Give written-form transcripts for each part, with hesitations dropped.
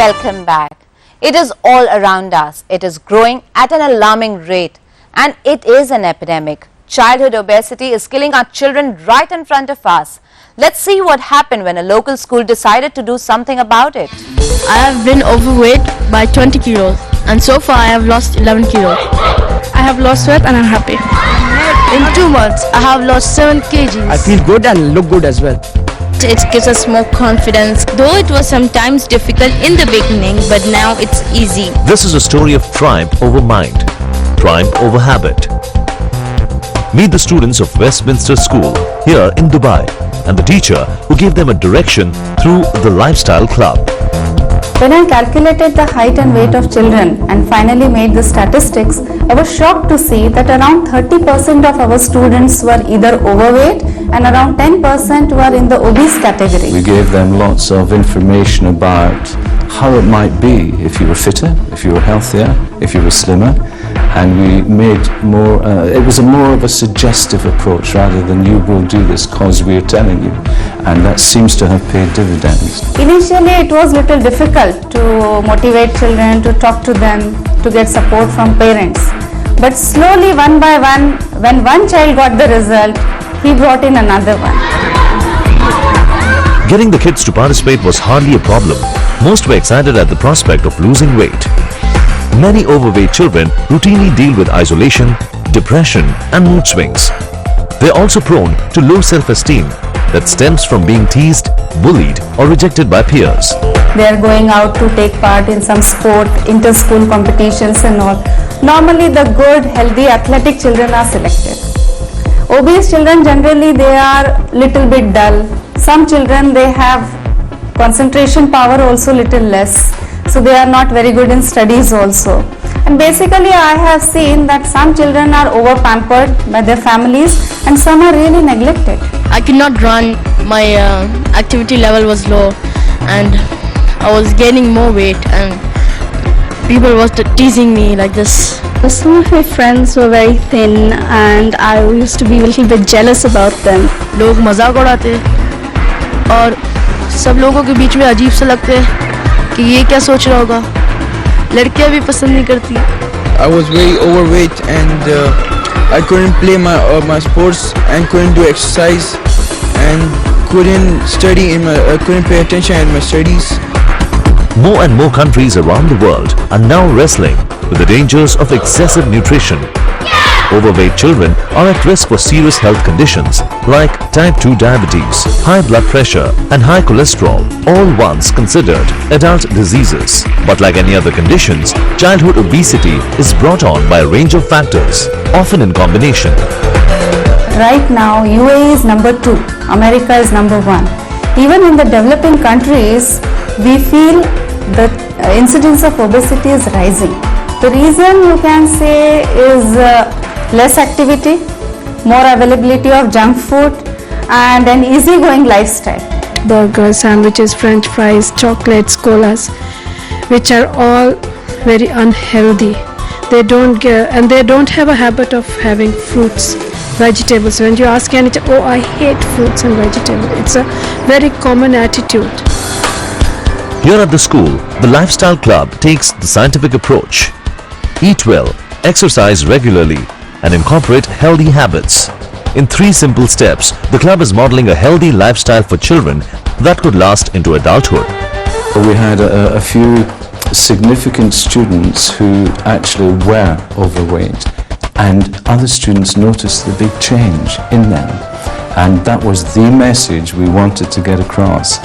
Welcome back. It is all around us. It is growing at an alarming rate and it is an epidemic. Childhood obesity is killing our children right in front of us. Let's see what happened when a local school decided to do something about it. I have been overweight by 20 kilos and so far I have lost 11 kilos. I have lost weight and I'm happy. In 2 months, I have lost 7 kgs. I feel good and look good as well. It gives us more confidence, though it was sometimes difficult in the beginning, but now it's easy. This is a story of triumph over mind, triumph over habit. Meet the students of Westminster School here in Dubai and the teacher who gave them a direction through the Lifestyle Club. When I calculated the height and weight of children and finally made the statistics, I was shocked to see that around 30% of our students were either overweight and around 10% were in the obese category. We gave them lots of information about how it might be if you were fitter, if you were healthier, if you were slimmer, and we made more, it was more of a suggestive approach rather than you will do this cause we are telling you, and that seems to have paid dividends. Initially it was little difficult to motivate children, to talk to them, to get support from parents. But slowly, one by one, when one child got the result, he brought in another one. Getting the kids to participate was hardly a problem. Most were excited at the prospect of losing weight. Many overweight children routinely deal with isolation, depression and mood swings. They are also prone to low self-esteem that stems from being teased, bullied or rejected by peers. They are going out to take part in some sport, inter-school competitions and all. Normally the good, healthy, athletic children are selected. Obese children generally they are little bit dull. Some children they have concentration power also little less. So they are not very good in studies also. And basically I have seen that some children are over pampered by their families and some are really neglected. I could not run, my activity level was low and I was gaining more weight and people were teasing me like this. Some of my friends were very thin and I used to be a little bit jealous about them. लोग मजाक उड़ाते और सब लोगों के बीच में अजीब सा लगते कि ये क्या सोच रहा होगा, लड़कियां भी पसंद नहीं करती. I was very overweight and I couldn't play my sports and couldn't do exercise and couldn't study couldn't pay attention in my studies. More and more countries around the world are now wrestling with the dangers of excessive nutrition. Overweight children are at risk for serious health conditions like type 2 diabetes, high blood pressure and high cholesterol, all once considered adult diseases. But like any other conditions, childhood obesity is brought on by a range of factors, often in combination. Right now UAE is number 2, America is number 1. Even in the developing countries, we feel the incidence of obesity is rising. The reason you can say is less activity, more availability of junk food and an easygoing lifestyle. Burgers, sandwiches, french fries, chocolates, colas, which are all very unhealthy. They don't have a habit of having fruits, vegetables. When you ask any child, oh I hate fruits and vegetables, it's a very common attitude. Here at the school, the Lifestyle Club takes the scientific approach. Eat well, exercise regularly and incorporate healthy habits. In 3 simple steps, the club is modeling a healthy lifestyle for children that could last into adulthood. We had a few significant students who actually were overweight and other students noticed the big change in them. And that was the message we wanted to get across,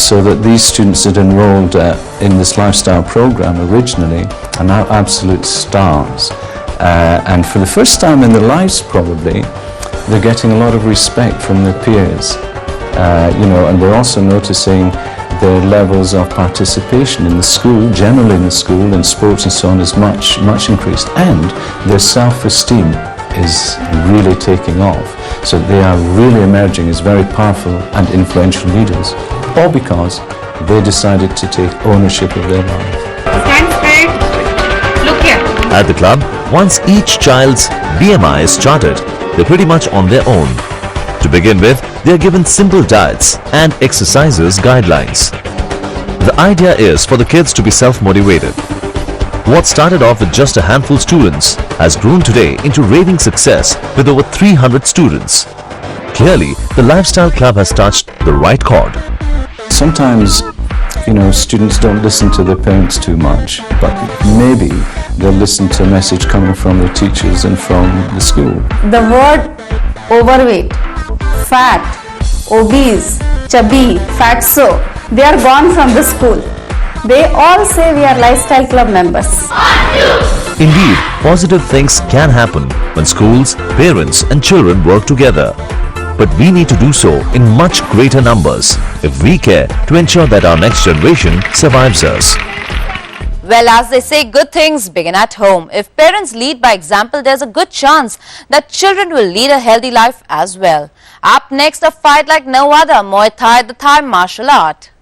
so that these students that enrolled in this lifestyle program originally are now absolute stars. And for the first time in their lives probably, they're getting a lot of respect from their peers. And we're also noticing their levels of participation in the school, generally in the school, in sports and so on, is much increased. And their self-esteem is really taking off. So they are really emerging as very powerful and influential leaders, all because they decided to take ownership of their life. Stand straight. Look here. At the club, once each child's BMI is charted, they're pretty much on their own. To begin with, they are given simple diets and exercises guidelines. The idea is for the kids to be self-motivated. What started off with just a handful of students has grown today into raving success with over 300 students. Clearly, the Lifestyle Club has touched the right chord. Sometimes, students don't listen to their parents too much, but maybe they'll listen to a message coming from their teachers and from the school. The word overweight, fat, obese, chubby, fatso, they are gone from the school. They all say we are Lifestyle Club members. Indeed, positive things can happen when schools, parents and children work together. But we need to do so in much greater numbers if we care to ensure that our next generation survives us. Well, as they say, good things begin at home. If parents lead by example, there's a good chance that children will lead a healthy life as well. Up next, a fight like no other, Muay Thai, the Thai martial art.